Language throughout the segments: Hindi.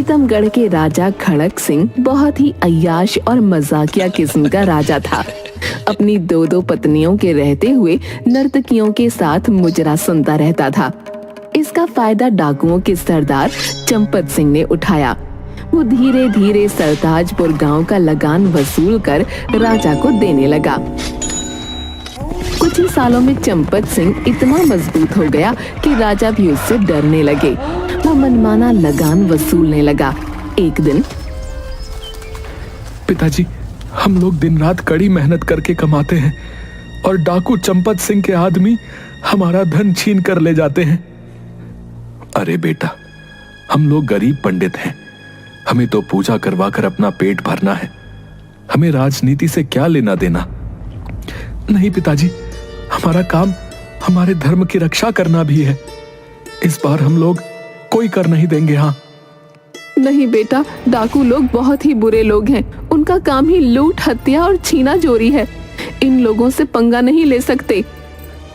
प्रीतमगढ़ के राजा खड़क सिंह बहुत ही अय्याश और मजाकिया किस्म का राजा था। अपनी दो पत्नियों के रहते हुए नर्तकियों के साथ मुजरा सुनता रहता था। इसका फायदा डाकुओं के सरदार चंपत सिंह ने उठाया। वो धीरे धीरे सरताजपुर गांव का लगान वसूल कर राजा को देने लगा। कुछ ही सालों में चंपत सिंह इतना मजबूत हो गया कि राजा भी उससे डरने लगे। वो मनमाना लगान वसूलने लगा। एक दिन, पिताजी, हम लोग दिन रात कड़ी मेहनत करके कमाते हैं और डाकू चंपत सिंह के आदमी हमारा धन छीन कर ले जाते हैं। अरे बेटा, हम लोग गरीब पंडित हैं, हमें तो पूजा करवा कर अपना पेट भरना है, हमें राजनीति से क्या लेना देना। नहीं पिताजी, हमारा काम हमारे धर्म की रक्षा करना भी है। इस बार हम लोग कोई कर नहीं देंगे। हाँ नहीं बेटा, डाकू लोग बहुत ही बुरे लोग हैं। उनका काम ही लूट, हत्या और छीना चोरी है। इन लोगों से पंगा नहीं ले सकते।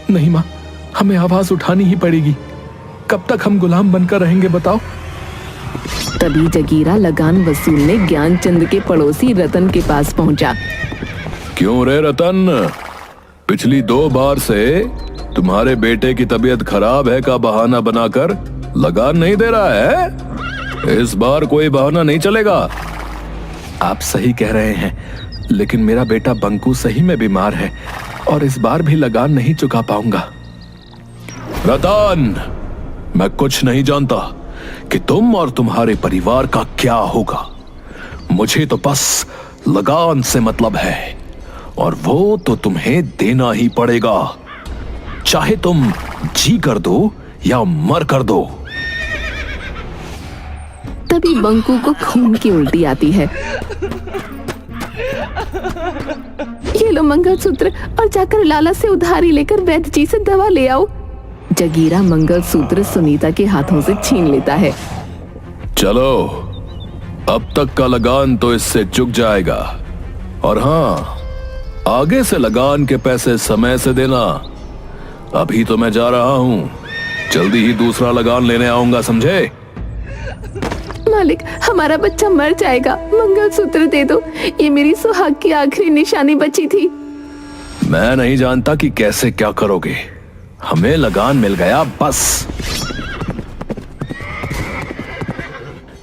नहीं माँ, हमें आवाज उठानी ही पड़ेगी। कब तक हम गुलाम बनकर रहेंगे बताओ? तभी जगीरा लगान वसूलने ज्ञानचंद के पड़ोसी रतन के पास पहुंचा। क्यों रे रतन, पिछली 2 बार से तुम्हारे बेटे की तबीयत खराब है का बहाना बनाकर लगान नहीं दे रहा है? इस बार कोई बहाना नहीं चलेगा। आप सही कह रहे हैं, लेकिन मेरा बेटा बंकू सही में बीमार है और इस बार भी लगान नहीं चुका पाऊंगा। रतन, मैं कुछ नहीं जानता कि तुम और तुम्हारे परिवार का क्या होगा। मुझे तो बस लगान से मतलब है, और वो तो तुम्हें देना ही पड़ेगा, चाहे तुम जी कर दो या मर कर दो। तभी बंकू को खून की उल्टी आती है। ये लो मंगलसूत्र और जाकर लाला से उधारी लेकर वैद्य जी से दवा ले आओ। जगीरा मंगलसूत्र सुनीता के हाथों से छीन लेता है। चलो, अब तक का लगान तो इससे चुक जाएगा, और हाँ, आगे से लगान के पैसे समय से देना। अभी तो मैं जा रहा हूँ, जल्दी ही दूसरा लगान लेने आऊंगा, समझे? मालिक, हमारा बच्चा मर जाएगा, मंगलसूत्र दे दो। ये मेरी सुहाग की आखिरी निशानी बची थी। मैं नहीं जानता कि कैसे क्या करोगे, हमें लगान मिल गया बस।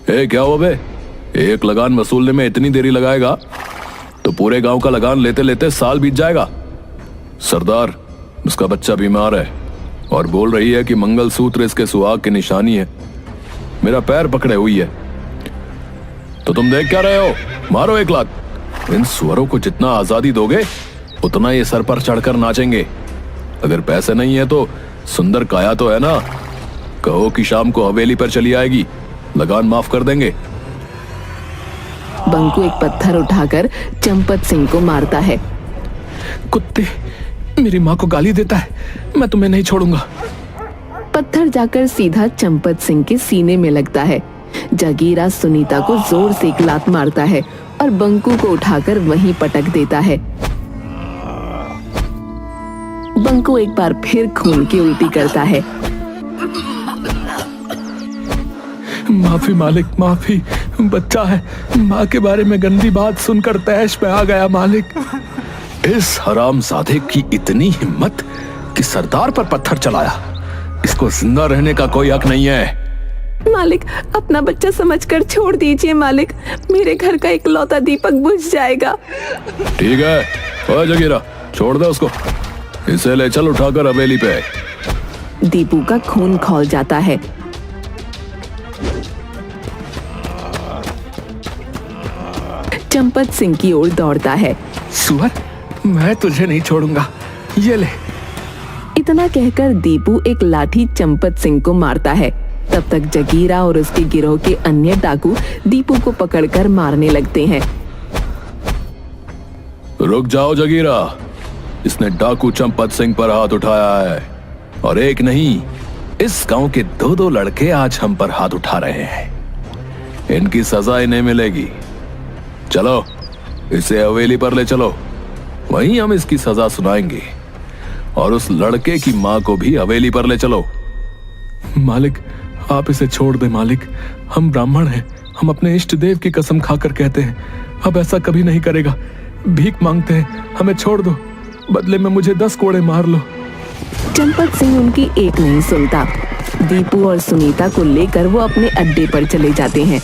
क्या हुआ बे? एक लगान वसूलने में इतनी देरी लगाएगा तो पूरे गांव का लगान लेते लेते साल बीत जाएगा। सरदार, उसका बच्चा बीमार है और बोल रही है कि मंगलसूत्र इसके सुहाग की निशानी है। मेरा पैर पकड़े हुई है। तो तुम देख क्या रहे हो? मारो 1 लाख। इन सुअरों को जितना आजादी दोगे उतना ये सर पर चढ़कर नाचेंगे। अगर पैसे नहीं है तो सुंदर काया तो है ना, कहो कि शाम को हवेली पर चली आएगी, लगान माफ कर देंगे। बंकू एक पत्थर उठाकर चंपत सिंह को मारता है। कुत्ते, मेरी माँ को गाली देता है, मैं तुम्हें नहीं छोड़ूंगा। पत्थर जाकर सीधा चंपत सिंह के सीने में लगता है। जगीरा सुनीता को जोर से एक लात मारता है और बंकू को उठाकर वहीं पटक देता है। बंकू एक बार फिर खून की उल्टी करता है। माफी मालिक, माफी। बच्चा है, माँ के बारे में गंदी बात सुनकर तैश पे आ गया मालिक। इस हरामजादे की इतनी हिम्मत कि सरदार पर पत्थर चलाया। इसको जिंदा रहने का कोई हक नहीं है। मालिक, अपना बच्चा समझकर छोड़ दीजिए मालिक, मेरे घर का इकलौता दीपक बुझ जाएगा। ठीक है, ओए जगीरा, छोड़ दे उसको। इसे ले चल उठाकर हवेली पे। दीपू का खून खौल जाता है। चंपत सिंह की ओर दौड़ता है। सुअर, मैं तुझे नहीं छोड़ूंगा, ये ले। इतना कहकर दीपू एक लाठी चंपत सिंह को मारता है। तब तक जगीरा और उसके गिरोह के अन्य डाकू दीपू को पकड़कर मारने लगते हैं। रुक जाओ जगीरा, इसने डाकू चंपत सिंह पर हाथ उठाया है, और एक नहीं, इस गांव के 2 लड़के आज हम पर हाथ उठा रहे हैं। इनकी सजा इन्हें मिलेगी। चलो, इसे हवेली पर ले चलो, वहीं हम इसकी सजा सुनाएंगे, और उस लड़के की माँ को भी हवेली पर ले चलो। मालिक, आप इसे छोड़ दे मालिक, हम ब्राह्मण हैं, हम अपने इष्ट देव की कसम खाकर कहते हैं, अब ऐसा कभी नहीं करेगा। भीख मांगते हैं, हमें छोड़ दो, बदले में मुझे 10 कोड़े मार लो। चंपत सिंह उनकी एक नहीं सुनता। दीपू और सुनीता को लेकर वो अपने अड्डे पर चले जाते हैं।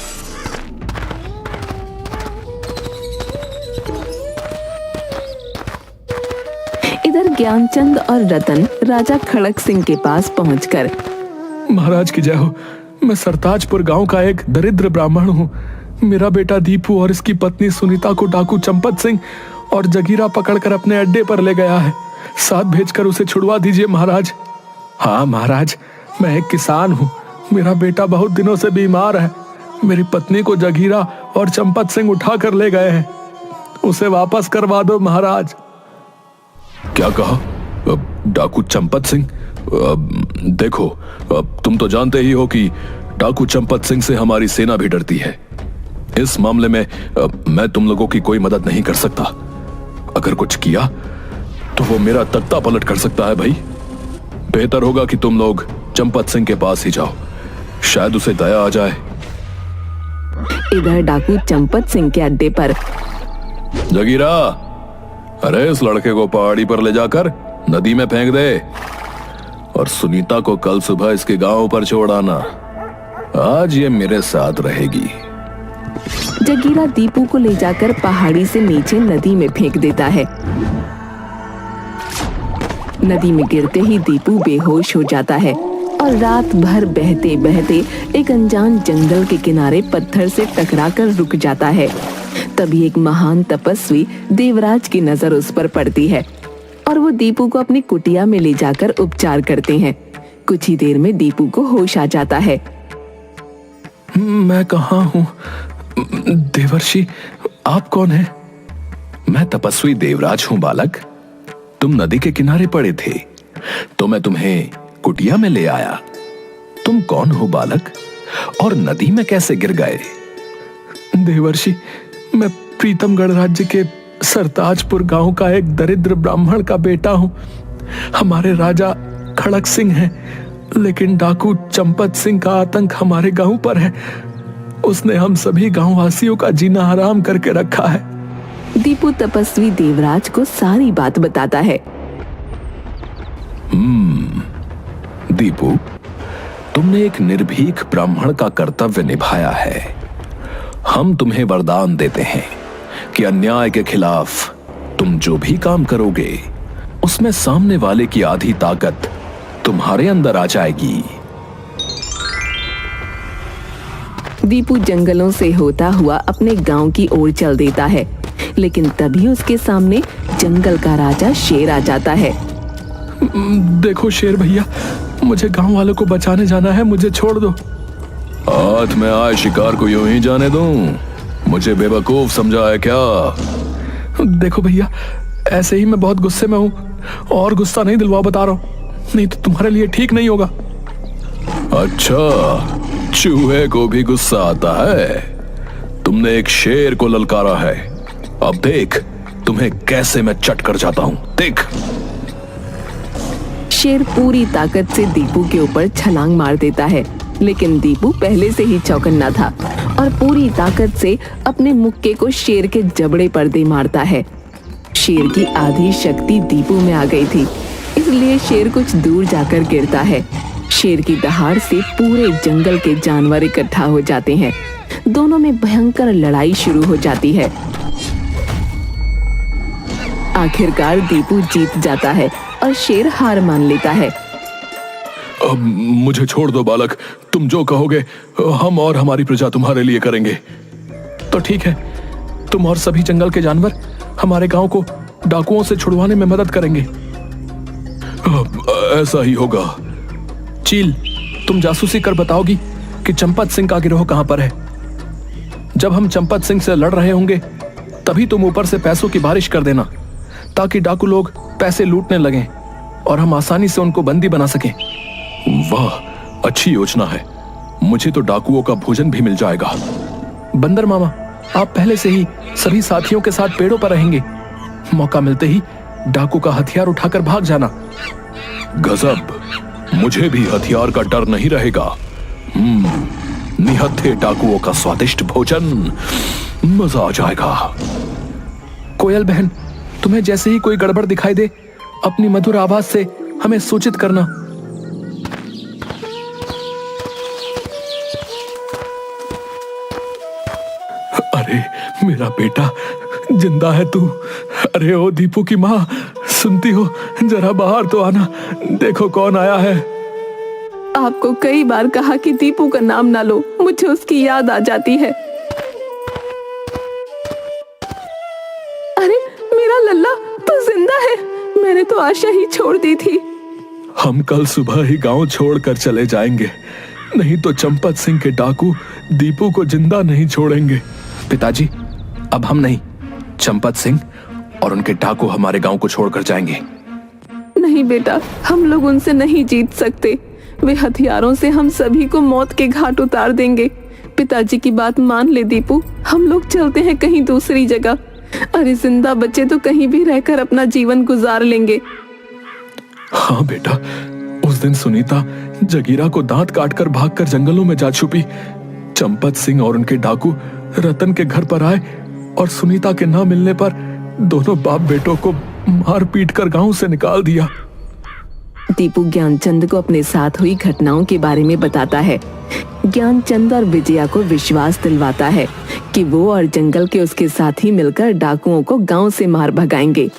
इधर ज्ञानचंद और रतन राजा खड़क सिंह के पास पहुंचकर, महाराज की जय हो। मैं सरताजपुर गांव का एक दरिद्र ब्राह्मण हूँ। मेरा बेटा दीपू और इसकी पत्नी सुनीता को डाकू चंपत सिंह और जगीरा पकड़कर अपने अड्डे पर ले गया है। साथ भेजकर उसे छुड़वा दीजिए महाराज। हाँ महाराज, मैं एक किसान हूँ। मेरा बेटा बहुत दिनों से बीमार है। मेरी पत्नी को जगीरा और चंपत सिंह उठा कर ले गए हैं। उसे वापस करवा दो महाराज। क्या कहा? डाकू चंपत सिंह? देखो, तुम तो जानते ही हो कि डाकू चंपत सिंह से हमारी सेना भी डरती है। इस मामले में मैं तुम लोगों की कोई मदद नहीं कर सकता। अगर कुछ किया तो वो मेरा तख्ता पलट कर सकता है भाई। बेहतर होगा कि तुम लोग चंपत सिंह के पास ही जाओ, शायद उसे दया आ जाए। इधर डाकू चंपत सिंह के अड्डे पर, जगीरा, अरे इस लड़के को पहाड़ी पर ले जाकर नदी में फेंक दे और सुनीता को कल सुबह इसके गांव पर छोड़ आना। आज ये मेरे साथ रहेगी। जगीरा दीपू को ले जाकर पहाड़ी से नीचे नदी में फेंक देता है। नदी में गिरते ही दीपू बेहोश हो जाता है और रात भर बहते बहते एक अनजान जंगल के किनारे पत्थर से टकराकर रुक जाता है। तभी एक महान तपस्वी देवराज की नजर उस पर पड़ती है और वो दीपू को अपनी कुटिया में ले जाकर उपचार करते हैं। कुछ ही देर में दीपू को होश आ जाता है। मैं कहाँ हूँ? देवर्षि, आप कौन हैं? मैं तपस्वी देवराज हूँ बालक। तुम नदी के किनारे पड़े थे तो मैं तुम्हें कुटिया में ले आया। तुम कौन हो बालक, और नदी में कैसे गिर गए? देवर्षि, मैं प्रीतमगढ़ राज्य के सरताजपुर गांव का एक दरिद्र ब्राह्मण का बेटा हूं। हमारे राजा खड़क सिंह हैं, लेकिन डाकू चंपत सिंह का आतंक हमारे गांव पर है। उसने हम सभी गांववासियों का जीना हराम करके रखा है। दीपू तपस्वी देवराज को सारी बात बताता है। दीपू, तुमने एक निर्भीक ब्राह्मण का कर्तव्य निभाया है। हम तुम्हें वरदान देते हैं कि अन्याय के खिलाफ तुम जो भी काम करोगे उसमें सामने वाले की आधी ताकत तुम्हारे अंदर आ जाएगी। दीपू जंगलों से होता हुआ अपने गांव की ओर चल देता है, लेकिन तभी उसके सामने जंगल का राजा शेर आ जाता है। देखो शेर भैया, मुझे गांव वालों को बचाने जाना है, मुझे छोड़ दो। हाथ में आए शिकार को यूं ही जाने दूं? मुझे बेवकूफ समझा है क्या? देखो भैया, ऐसे ही मैं बहुत गुस्से में हूँ, और गुस्सा नहीं दिलवा, बता रहा हूँ, नहीं तो तुम्हारे लिए ठीक नहीं होगा। अच्छा, चूहे को भी गुस्सा आता है? तुमने एक शेर को ललकारा है, अब देख तुम्हें कैसे मैं चट कर जाता हूं, देख। शेर पूरी ताकत से दीपू के ऊपर छलांग मार देता है, लेकिन दीपू पहले से ही चौकन्ना था और पूरी ताकत से अपने मुक्के को शेर के जबड़े पर दे मारता है। शेर की आधी शक्ति दीपू में आ गई थी, इसलिए शेर कुछ दूर जाकर गिरता है। शेर की दहाड़ से पूरे जंगल के जानवर इकट्ठा हो जाते हैं। दोनों में भयंकर लड़ाई शुरू हो जाती है। आखिरकार दीपू जीत जाता है और शेर हार मान लेता है। अब मुझे छोड़ दो बालक, तुम जो कहोगे हम और हमारी प्रजा तुम्हारे लिए करेंगे। तो ठीक है, तुम और सभी जंगल के जानवर हमारे गांव को डाकुओं से छुड़वाने में मदद करेंगे। ऐसा ही होगा। चील, तुम जासूसी कर बताओगी कि चंपत सिंह का गिरोह कहां पर है। जब हम चंपत सिंह से लड़ रहे होंगे तभी तुम ऊपर से पैसों की बारिश कर देना, ताकि डाकू लोग पैसे लूटने लगें और हम आसानी से उनको बंदी बना सकें। वाह, अच्छी योजना है। मुझे तो डाकुओं का भोजन भी मिल जाएगा। बंदर मामा, आप पहले से ही सभी साथियों के साथ पेड़ों पर रहेंगे। मौका मिलते ही डाकू का हथियार उठाकर भाग जाना। गजब, मुझे भी हथियार का डर नहीं रहेगा। निहत्थे डाकुओं का स्वादिष्ट भोजन, मजा आ जाएगा। कोयल बहन, तुम्हें जैसे ही कोई गड़बड़ दिखाई दे अपनी मधुर आवाज से हमें सूचित करना। अरे मेरा बेटा, जिंदा है तू? अरे ओ दीपू की माँ, सुनती हो? जरा बाहर तो आना, देखो कौन आया है। आपको कई बार कहा कि दीपू का नाम ना लो, मुझे उसकी याद आ जाती है। अरे मेरा लल्ला तो जिंदा है, मैंने तो आशा ही छोड़ दी थी। हम कल सुबह ही गांव छोड़कर चले जाएंगे, नहीं तो चंपत सिंह के डाकू दीपू को जिंदा नहीं छोड़ेंगे। पिताजी, अब हम नहीं, चंपत सिंह और उनके डाकू हमारे गांव को छोड़कर जाएंगे। नहीं बेटा, हम लोग उनसे नहीं जीत सकते। वे हथियारों से हम सभी को मौत के घाट उतार देंगे। पिताजी की बात मान ले दीपू, हम लोग चलते हैं कहीं दूसरी जगह। अरे जिंदा बच्चे तो कहीं भी रहकर अपना जीवन गुजार लेंगे। हाँ बेटा, उस दिन सुनीता जगीरा को दांत काटकर भागकर जंगलों में जा छुपी। चंपत सिंह और उनके डाकू रतन के घर पर आए और सुनीता के ना मिलने पर दोनों बाप बेटों को मार पीट कर गांव से निकाल दिया। दीपू ज्ञानचंद को अपने साथ हुई घटनाओं के बारे में बताता है। ज्ञानचंद और विजया को विश्वास दिलवाता है कि वो और जंगल के उसके साथी मिलकर डाकुओं को गांव से मार भगाएंगे।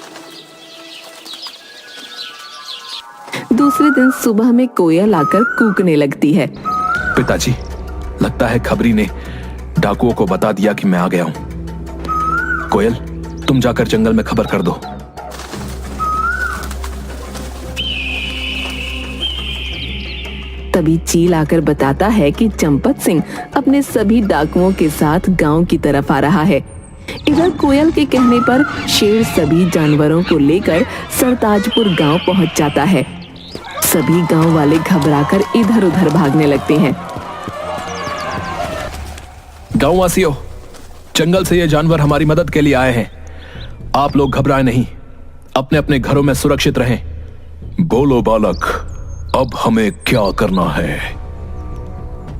दूसरे दिन सुबह में कोयल आकर कूकने लगती है। पिताजी, लगता है खबरी ने डाकुओं को बता दिया कि मैं आ गया हूं। कोयल, तुम जाकर जंगल में खबर कर दो। तभी चील आकर बताता है कि चंपत सिंह अपने सभी डाकुओं के साथ गांव की तरफ आ रहा है। इधर कोयल के कहने पर शेर सभी जानवरों को लेकर सरताजपुर गांव पहुंच जाता है। सभी गांव वाले घबराकर इधर उधर भागने लगते हैं। गांव वासियों, जंगल से ये जानवर हमारी मदद के लिए आए हैं। आप लोग घबराएं नहीं, अपने अपने घरों में सुरक्षित रहें। बोलो बालक, अब हमें क्या करना है?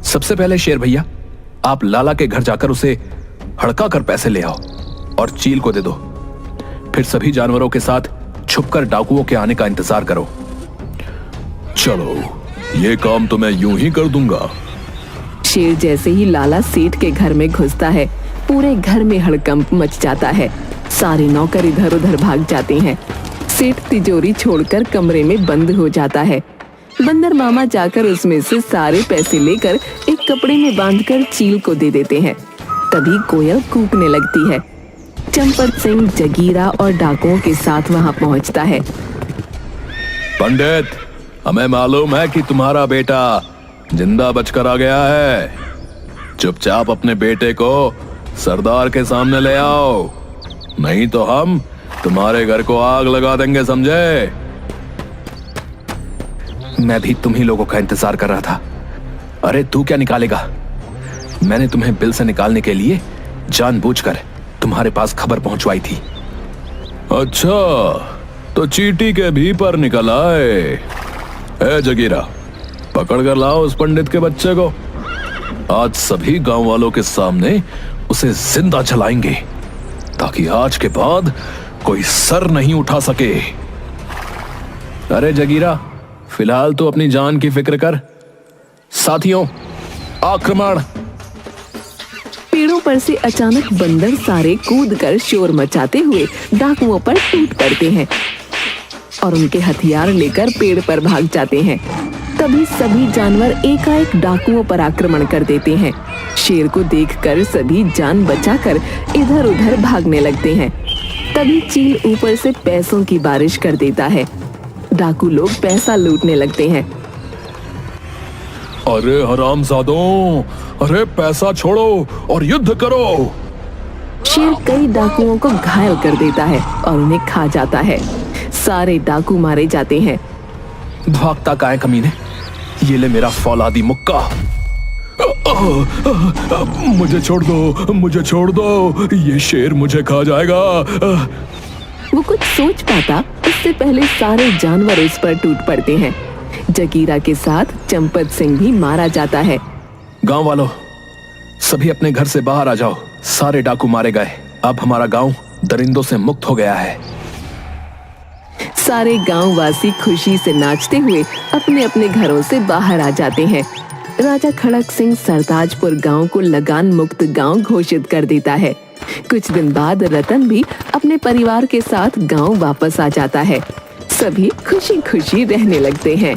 सबसे पहले शेर भैया, आप लाला के घर जाकर उसे हड़का कर पैसे ले आओ और चील को दे दो। फिर सभी जानवरों के साथ छुपकर डाकुओं के आने का इंतजार करो। चलो, ये काम तो मैं यूं ही कर दूंगा। शेर जैसे ही लाला सेठ के घर में घुसता है, पूरे घर में हड़कंप मच जाता है। सारे नौकर इधर उधर भाग जाते हैं। सेठ तिजोरी छोड़कर कमरे में बंद हो जाता है। बंदर मामा जाकर उसमें से सारे पैसे लेकर एक कपड़े में बांधकर चील को दे देते हैं। तभी कोयल कूकने लगती है। चंपत सिंह जगीरा और डाकुओं के साथ वहां पहुंचता है। पंडित, हमें मालूम है कि तुम्हारा बेटा जिंदा बचकर आ गया है। चुपचाप अपने बेटे को सरदार के सामने ले आओ, नहीं तो हम तुम्हारे घर को आग लगा देंगे, समझे? मैं भी तुम ही लोगों का इंतजार कर रहा था। अरे तू क्या निकालेगा? मैंने तुम्हें बिल से निकालने के लिए जानबूझकर तुम्हारे पास खबर पहुंचवाई थी। अच्छा, तो चींटी के भी पर निकल आए। ए जगीरा, पकड़ कर लाओ उस पंडित के बच्चे को। आज सभी गांव वालों के सामने उसे जिंदा जलाएंगे, ताकि आज के बाद कोई सर नहीं उठा सके। अरे जगीरा, फिलहाल तो अपनी जान की फिक्र कर। साथियों, आक्रमण! पेड़ों पर से अचानक बंदर सारे कूदकर शोर मचाते हुए डाकुओं पर टूट पड़ते हैं और उनके हथियार लेकर पेड़ पर भाग जाते हैं। तभी सभी जानवर एकाएक डाकुओं पर आक्रमण कर देते हैं। शेर को देखकर सभी जान बचाकर इधर उधर भागने लगते हैं। तभी चील ऊपर से पैसों की बारिश कर देता है। डाकू लोग पैसा लूटने लगते हैं। अरे हरामजादों, अरे पैसा छोड़ो और युद्ध करो। शेर कई डाकुओं को घायल कर देता है और उन्हें खा जाता है। सारे डाकू मारे जाते हैं। भागता का है कमीने, ये ले मेरा फौलादी मुक्का। मुझे छोड़ दो, मुझे छोड़ दो, ये शेर मुझे खा जाएगा। वो कुछ सोच पाता इससे पहले सारे जानवर उस पर टूट पड़ते हैं। जगीरा के साथ चंपत सिंह भी मारा जाता है। गांव वालों, सभी अपने घर से बाहर आ जाओ। सारे डाकू मारे गए। अब हमारा गांव दरिंदों से मुक्त हो गया है। सारे गांव वासी खुशी से नाचते हुए अपने अपने घरों से बाहर आ जाते हैं। राजा खड़क सिंह सरताजपुर गांव को लगान मुक्त गांव घोषित कर देता है। कुछ दिन बाद रतन भी अपने परिवार के साथ गांव वापस आ जाता है। सभी खुशी खुशी रहने लगते हैं।